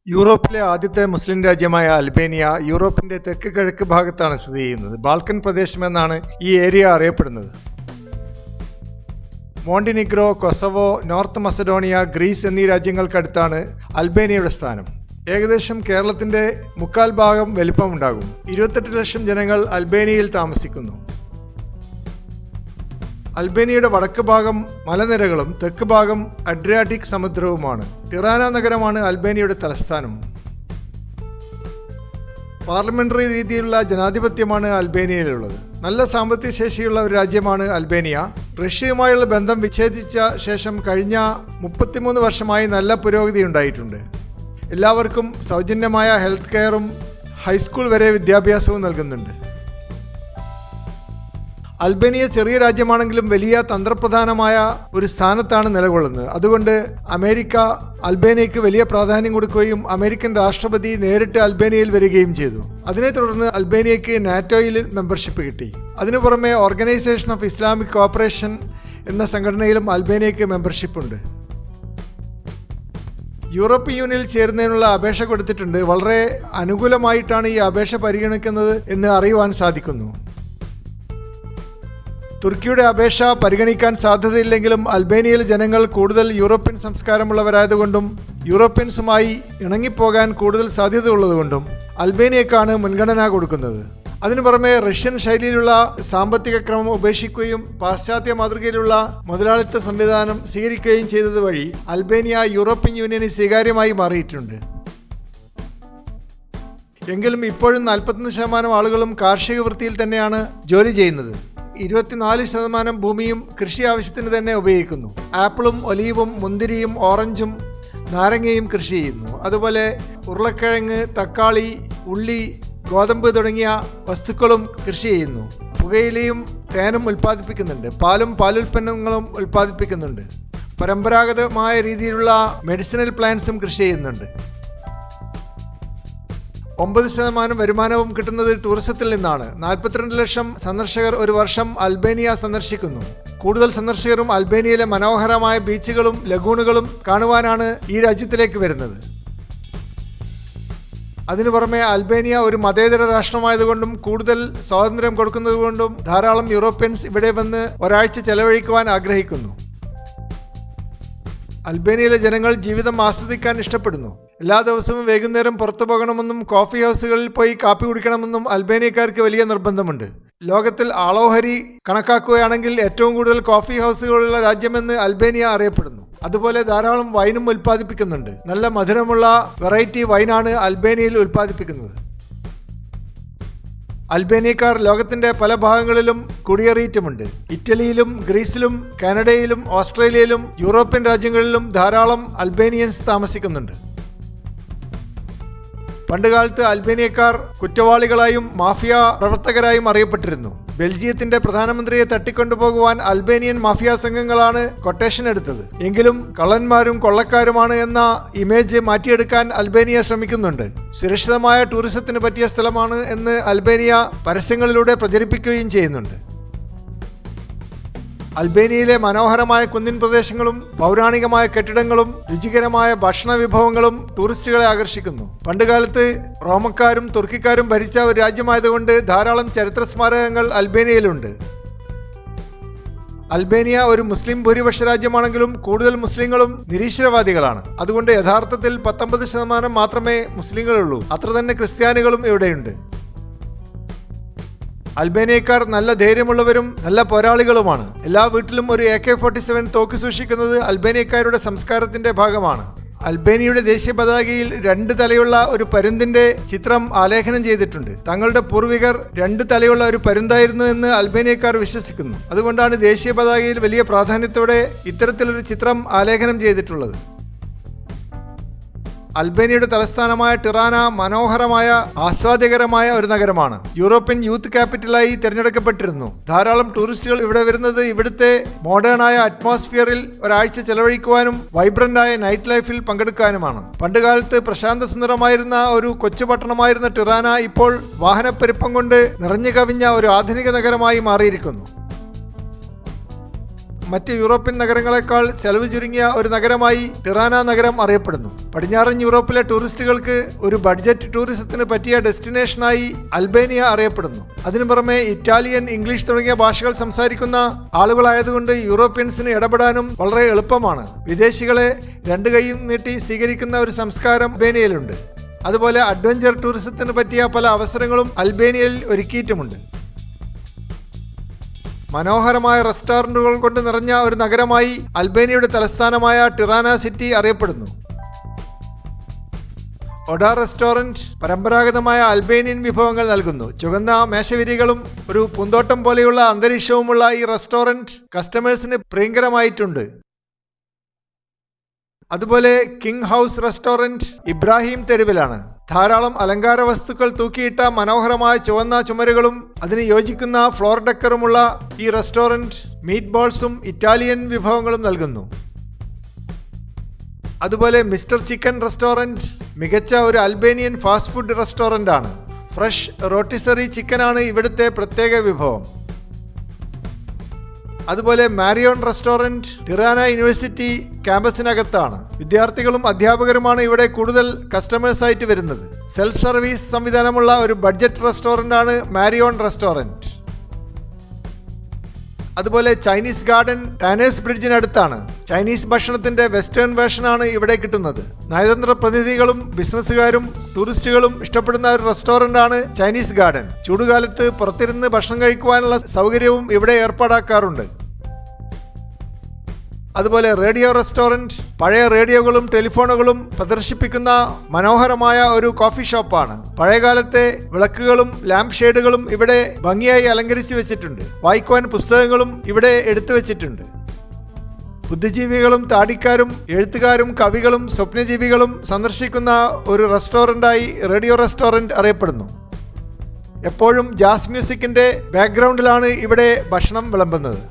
യൂറോപ്പിലെ ആദ്യത്തെ മുസ്ലിം രാജ്യമായ അൽബേനിയ യൂറോപ്പിന്റെ തെക്ക് കിഴക്ക് ഭാഗത്താണ് സ്ഥിതി ചെയ്യുന്നത്. ബാൽക്കൻ പ്രദേശമെന്നാണ് ഈ ഏരിയ അറിയപ്പെടുന്നത്. Montenegro, Kosovo, north Macedonia, Greece എന്നീ രാജ്യങ്ങൾക്കടുത്താണ് അൽബേനിയയുടെ സ്ഥാനം. ഏകദേശം കേരളത്തിന്റെ 3/4 ഭാഗം വലിപ്പമുണ്ടാകും. 28 ലക്ഷം ജനങ്ങൾ അൽബേനിയയിൽ താമസിക്കുന്നു. അൽബേനിയയുടെ വടക്ക് ഭാഗം മലനിരകളും തെക്ക് ഭാഗം അഡ്രിയാറ്റിക് സമുദ്രവുമാണ്. ടിറാന നഗരമാണ് അൽബേനിയയുടെ തലസ്ഥാനം. പാർലമെന്ററി രീതിയിലുള്ള ജനാധിപത്യമാണ് അൽബേനിയയിലുള്ളത്. നല്ല സാമ്പത്തിക ശേഷിയുള്ള ഒരു രാജ്യമാണ് അൽബേനിയ. റഷ്യയുമായുള്ള ബന്ധം വിച്ഛേദിച്ച ശേഷം കഴിഞ്ഞ 33 വർഷമായി നല്ല പുരോഗതി ഉണ്ടായിട്ടുണ്ട്. എല്ലാവർക്കും സൗജന്യമായ ഹെൽത്ത് കെയറും ഹൈസ്കൂൾ വരെ വിദ്യാഭ്യാസവും നൽകുന്നുണ്ട്. അൽബേനിയ ചെറിയ രാജ്യമാണെങ്കിലും വലിയ തന്ത്രപ്രധാനമായ ഒരു സ്ഥാനത്താണ് നിലകൊള്ളുന്നത്. അതുകൊണ്ട് അമേരിക്ക അൽബേനിയയ്ക്ക് വലിയ പ്രാധാന്യം കൊടുക്കുകയും അമേരിക്കൻ രാഷ്ട്രപതി നേരിട്ട് അൽബേനിയയിൽ വരികയും ചെയ്തു. അതിനെ തുടർന്ന് അൽബേനിയയ്ക്ക് നാറ്റോയിൽ മെമ്പർഷിപ്പ് കിട്ടി. അതിനു പുറമെ ഓർഗനൈസേഷൻ ഓഫ് ഇസ്ലാമിക് കോഓപ്പറേഷൻ എന്ന സംഘടനയിലും അൽബേനിയയ്ക്ക് മെമ്പർഷിപ്പ് ഉണ്ട്. യൂറോപ്യൻ യൂണിയനിൽ ചേരുന്നതിനുള്ള അപേക്ഷ കൊടുത്തിട്ടുണ്ട്. വളരെ അനുകൂലമായിട്ടാണ് ഈ അപേക്ഷ പരിഗണിക്കുന്നത് എന്ന് അറിയുവാൻ സാധിക്കുന്നു. തുർക്കിയുടെ അപേക്ഷ പരിഗണിക്കാൻ സാധ്യതയില്ലെങ്കിലും അൽബേനിയയിലെ ജനങ്ങൾ കൂടുതൽ യൂറോപ്യൻ സംസ്കാരമുള്ളവരായതുകൊണ്ടും യൂറോപ്യൻസുമായി ഇണങ്ങിപ്പോകാൻ കൂടുതൽ സാധ്യത ഉള്ളതുകൊണ്ടും അൽബേനിയക്കാണ് മുൻഗണന കൊടുക്കുന്നത്. അതിനു പുറമെ റഷ്യൻ ശൈലിയിലുള്ള സാമ്പത്തിക ക്രമം ഉപേക്ഷിക്കുകയും പാശ്ചാത്യ മാതൃകയിലുള്ള മുതലാളിത്ത സംവിധാനം സ്വീകരിക്കുകയും ചെയ്തത് വഴി അൽബേനിയ യൂറോപ്യൻ യൂണിയന് സ്വീകാര്യമായി മാറിയിട്ടുണ്ട്. എങ്കിലും ഇപ്പോഴും 41% ആളുകളും കാർഷിക വൃത്തിയിൽ തന്നെയാണ് ജോലി ചെയ്യുന്നത്. 24% ഭൂമിയും കൃഷി ആവശ്യത്തിന് തന്നെ ഉപയോഗിക്കുന്നു. ആപ്പിളും ഒലീവും മുന്തിരിയും ഓറഞ്ചും നാരങ്ങയും കൃഷി ചെയ്യുന്നു. അതുപോലെ ഉരുളക്കിഴങ്ങ്, തക്കാളി, ഉള്ളി, ഗോതമ്പ് തുടങ്ങിയ വസ്തുക്കളും കൃഷി ചെയ്യുന്നു. പുകയിലയും തേനും ഉൽപ്പാദിപ്പിക്കുന്നുണ്ട്. പാലും പാലുൽപ്പന്നങ്ങളും ഉൽപ്പാദിപ്പിക്കുന്നുണ്ട്. പരമ്പരാഗതമായ രീതിയിലുള്ള മെഡിസിനൽ പ്ലാന്റ്സും കൃഷി ചെയ്യുന്നുണ്ട്. 9% വരുമാനവും കിട്ടുന്നത് ടൂറിസത്തിൽ നിന്നാണ്. 42 ലക്ഷം സന്ദർശകർ ഒരു വർഷം അൽബേനിയ സന്ദർശിക്കുന്നു. കൂടുതൽ സന്ദർശകരും അൽബേനിയയിലെ മനോഹരമായ ബീച്ചുകളും ലഗൂണുകളും കാണുവാനാണ് ഈ രാജ്യത്തിലേക്ക് വരുന്നത്. അതിനു പുറമെ അൽബേനിയ ഒരു മതേതര രാഷ്ട്രമായതുകൊണ്ടും കൂടുതൽ സ്വാതന്ത്ര്യം കൊടുക്കുന്നതുകൊണ്ടും ധാരാളം യൂറോപ്യൻസ് ഇവിടെ വന്ന് ഒരാഴ്ച ചെലവഴിക്കുവാൻ ആഗ്രഹിക്കുന്നു. അൽബേനിയയിലെ ജനങ്ങൾ ജീവിതം ആസ്വദിക്കാൻ ഇഷ്ടപ്പെടുന്നു. എല്ലാ ദിവസവും വൈകുന്നേരം പുറത്തു പോകണമെന്നും കോഫി ഹൗസുകളിൽ പോയി കാപ്പി കുടിക്കണമെന്നും അൽബേനിയക്കാർക്ക് വലിയ നിർബന്ധമുണ്ട്. ലോകത്തിൽ ആളോഹരി കണക്കാക്കുകയാണെങ്കിൽ ഏറ്റവും കൂടുതൽ കോഫി ഹൗസുകളുള്ള രാജ്യമെന്ന് അൽബേനിയ അറിയപ്പെടുന്നു. അതുപോലെ ധാരാളം വൈനും ഉൽപ്പാദിപ്പിക്കുന്നുണ്ട്. നല്ല മധുരമുള്ള വെറൈറ്റി വൈനാണ് അൽബേനിയയിൽ ഉൽപ്പാദിപ്പിക്കുന്നത്. അൽബേനിയക്കാർ ലോകത്തിന്റെ പല ഭാഗങ്ങളിലും കുടിയേറിയിട്ടുമുണ്ട്. ഇറ്റലിയിലും ഗ്രീസിലും കാനഡയിലും ഓസ്ട്രേലിയയിലും യൂറോപ്യൻ രാജ്യങ്ങളിലും ധാരാളം അൽബേനിയൻസ് താമസിക്കുന്നുണ്ട്. പണ്ടുകാലത്ത് അൽബേനിയക്കാർ കുറ്റവാളികളായും മാഫിയ പ്രവർത്തകരായും അറിയപ്പെട്ടിരുന്നു. ബെൽജിയത്തിന്റെ പ്രധാനമന്ത്രിയെ തട്ടിക്കൊണ്ടുപോകുവാൻ അൽബേനിയൻ മാഫിയ സംഘങ്ങളാണ് കൊട്ടേഷൻ എടുത്തത്. എങ്കിലും കള്ളന്മാരും കൊള്ളക്കാരുമാണ് എന്ന ഇമേജ് മാറ്റിയെടുക്കാൻ അൽബേനിയ ശ്രമിക്കുന്നുണ്ട്. സുരക്ഷിതമായ ടൂറിസത്തിന് പറ്റിയ സ്ഥലമാണ് എന്ന് അൽബേനിയ പരസ്യങ്ങളിലൂടെ പ്രചരിപ്പിക്കുകയും ചെയ്യുന്നുണ്ട്. അൽബേനിയയിലെ മനോഹരമായ കുന്നിൻ പ്രദേശങ്ങളും പൗരാണികമായ കെട്ടിടങ്ങളും രുചികരമായ ഭക്ഷണ വിഭവങ്ങളും ടൂറിസ്റ്റുകളെ ആകർഷിക്കുന്നു. പണ്ടുകാലത്ത് റോമക്കാരും തുർക്കിക്കാരും ഭരിച്ച ഒരു രാജ്യമായതുകൊണ്ട് ധാരാളം ചരിത്ര സ്മാരകങ്ങൾ അൽബേനിയയിലുണ്ട്. അൽബേനിയ ഒരു മുസ്ലിം ഭൂരിപക്ഷ രാജ്യമാണെങ്കിലും കൂടുതൽ മുസ്ലിങ്ങളും നിരീശ്വരവാദികളാണ്. അതുകൊണ്ട് യഥാർത്ഥത്തിൽ 19% മാത്രമേ മുസ്ലിങ്ങളുള്ളൂ. അത്ര തന്നെ ക്രിസ്ത്യാനികളും ഇവിടെയുണ്ട്. അൽബേനിയക്കാർ നല്ല ധൈര്യമുള്ളവരും നല്ല പോരാളികളുമാണ്. എല്ലാ വീട്ടിലും ഒരു AK-47 തോക്ക് സൂക്ഷിക്കുന്നത് അൽബേനിയക്കാരുടെ സംസ്കാരത്തിന്റെ ഭാഗമാണ്. അൽബേനിയയുടെ ദേശീയ പതാകയിൽ 2 തലയുള്ള ഒരു പരുന്തിന്റെ ചിത്രം ആലേഖനം ചെയ്തിട്ടുണ്ട്. തങ്ങളുടെ പൂർവികർ 2 തലയുള്ള ഒരു പരുന്തായിരുന്നു എന്ന് അൽബേനിയക്കാർ വിശ്വസിക്കുന്നു. അതുകൊണ്ടാണ് ദേശീയ പതാകയിൽ വലിയ പ്രാധാന്യത്തോടെ ഇത്തരത്തിലൊരു ചിത്രം ആലേഖനം ചെയ്തിട്ടുള്ളത്. അൽബേനിയയുടെ തലസ്ഥാനമായ ടിറാന മനോഹരമായ ആസ്വാദ്യകരമായ ഒരു നഗരമാണ്. യൂറോപ്യൻ യൂത്ത് ക്യാപിറ്റലായി തിരഞ്ഞെടുക്കപ്പെട്ടിരുന്നു. ധാരാളം ടൂറിസ്റ്റുകൾ ഇവിടെ വരുന്നത് ഇവിടുത്തെ മോഡേണായ അറ്റ്മോസ്ഫിയറിൽ ഒരാഴ്ച ചെലവഴിക്കുവാനും വൈബ്രന്റായ നൈറ്റ് ലൈഫിൽ പങ്കെടുക്കാനുമാണ്. പണ്ടുകാലത്ത് പ്രശാന്ത സുന്ദരമായിരുന്ന ഒരു കൊച്ചു പട്ടണമായിരുന്ന ടിറാന ഇപ്പോൾ വാഹനപ്പെരുപ്പം കൊണ്ട് നിറഞ്ഞു കവിഞ്ഞ ഒരു ആധുനിക നഗരമായി മാറിയിരിക്കുന്നു. മറ്റ് യൂറോപ്യൻ നഗരങ്ങളെക്കാൾ ചെലവ് ചുരുങ്ങിയ ഒരു നഗരമായി ടിറാന നഗരം അറിയപ്പെടുന്നു. പടിഞ്ഞാറൻ യൂറോപ്പിലെ ടൂറിസ്റ്റുകൾക്ക് ഒരു ബഡ്ജറ്റ് ടൂറിസത്തിന് പറ്റിയ ഡെസ്റ്റിനേഷനായി അൽബേനിയ അറിയപ്പെടുന്നു. അതിനു പുറമെ ഇറ്റാലിയൻ, ഇംഗ്ലീഷ് തുടങ്ങിയ ഭാഷകൾ സംസാരിക്കുന്ന ആളുകളായതുകൊണ്ട് യൂറോപ്യൻസിന് ഇടപെടാനും വളരെ എളുപ്പമാണ്. വിദേശികളെ രണ്ട് കൈയും നീട്ടി സ്വീകരിക്കുന്ന ഒരു സംസ്കാരം അൽബേനിയയിലുണ്ട്. അതുപോലെ അഡ്വഞ്ചർ ടൂറിസത്തിന് പറ്റിയ പല അവസരങ്ങളും അൽബേനിയയിൽ ഒരുക്കിയിട്ടുമുണ്ട്. മനോഹരമായ റെസ്റ്റോറൻറ്റുകൾ കൊണ്ട് നിറഞ്ഞ ഒരു നഗരമായി അൽബേനിയയുടെ തലസ്ഥാനമായ ടിറാന സിറ്റി അറിയപ്പെടുന്നു. ഒഡ റെസ്റ്റോറൻറ്റ് പരമ്പരാഗതമായ അൽബേനിയൻ വിഭവങ്ങൾ നൽകുന്നു. ചുവന്ന മേശവിരികളും ഒരു പൂന്തോട്ടം പോലെയുള്ള അന്തരീക്ഷവുമുള്ള ഈ റെസ്റ്റോറൻറ്റ് കസ്റ്റമേഴ്സിന് പ്രിയങ്കരമായിട്ടുണ്ട്. അതുപോലെ കിങ് ഹൗസ് റെസ്റ്റോറൻറ്റ് ഇബ്രാഹിം തെരുവിലാണ്. ധാരാളം അലങ്കാര വസ്തുക്കൾ തൂക്കിയിട്ട മനോഹരമായ ചുവന്ന ചുമരുകളും അതിന് യോജിക്കുന്ന ഫ്ലോർ ഡെക്കറുമുള്ള ഈ റെസ്റ്റോറൻറ്റ് മീറ്റ് ബോൾസും ഇറ്റാലിയൻ വിഭവങ്ങളും നൽകുന്നു. അതുപോലെ മിസ്റ്റർ ചിക്കൻ റെസ്റ്റോറൻറ്റ് മികച്ച ഒരു അൽബേനിയൻ ഫാസ്റ്റ് ഫുഡ് റെസ്റ്റോറൻ്റ് ആണ്. ഫ്രഷ് റോട്ടിസറി ചിക്കനാണ് ഇവിടുത്തെ പ്രത്യേക വിഭവം. അതുപോലെ മാരിയോൺ റെസ്റ്റോറൻറ്റ് ടിറാന യൂണിവേഴ്സിറ്റി ക്യാമ്പസിനകത്താണ്. വിദ്യാർത്ഥികളും അധ്യാപകരുമാണ് ഇവിടെ കൂടുതൽ കസ്റ്റമേഴ്സായിട്ട് വരുന്നത്. സെൽഫ് സർവീസ് സംവിധാനമുള്ള ഒരു ബഡ്ജറ്റ് റെസ്റ്റോറൻ്റാണ് മാരിയോൺ റെസ്റ്റോറൻറ്റ്. അതുപോലെ ചൈനീസ് ഗാർഡൻ ടാനേഴ്സ് ബ്രിഡ്ജിനടുത്താണ്. ചൈനീസ് ഭക്ഷണത്തിന്റെ വെസ്റ്റേൺ വേർഷനാണ് ഇവിടെ കിട്ടുന്നത്. നയതന്ത്ര പ്രതിനിധികളും ബിസിനസ്സുകാരും ടൂറിസ്റ്റുകളും ഇഷ്ടപ്പെടുന്ന ഒരു റെസ്റ്റോറൻ്റാണ് ചൈനീസ് ഗാർഡൻ. ചൂടുകാലത്ത് പുറത്തിരുന്ന് ഭക്ഷണം കഴിക്കുവാനുള്ള സൗകര്യവും ഇവിടെ ഏർപ്പാടാക്കാറുണ്ട്. അതുപോലെ റേഡിയോ റെസ്റ്റോറൻറ്റ് പഴയ റേഡിയോകളും ടെലിഫോണുകളും പ്രദർശിപ്പിക്കുന്ന മനോഹരമായ ഒരു കോഫി ഷോപ്പാണ്. പഴയകാലത്തെ വിളക്കുകളും ലാമ്പ് ഷെയ്ഡുകളും ഇവിടെ ഭംഗിയായി അലങ്കരിച്ചു വെച്ചിട്ടുണ്ട്. വായിക്കുവാൻ പുസ്തകങ്ങളും ഇവിടെ എടുത്തു വെച്ചിട്ടുണ്ട്. ബുദ്ധിജീവികളും താടിക്കാരും എഴുത്തുകാരും കവികളും സ്വപ്നജീവികളും സന്ദർശിക്കുന്ന ഒരു റെസ്റ്റോറൻ്റായി റേഡിയോ റെസ്റ്റോറൻറ്റ് അറിയപ്പെടുന്നു. എപ്പോഴും ജാസ് മ്യൂസിക്കിൻ്റെ ബാക്ക്ഗ്രൗണ്ടിലാണ് ഇവിടെ ഭക്ഷണം വിളമ്പുന്നത്.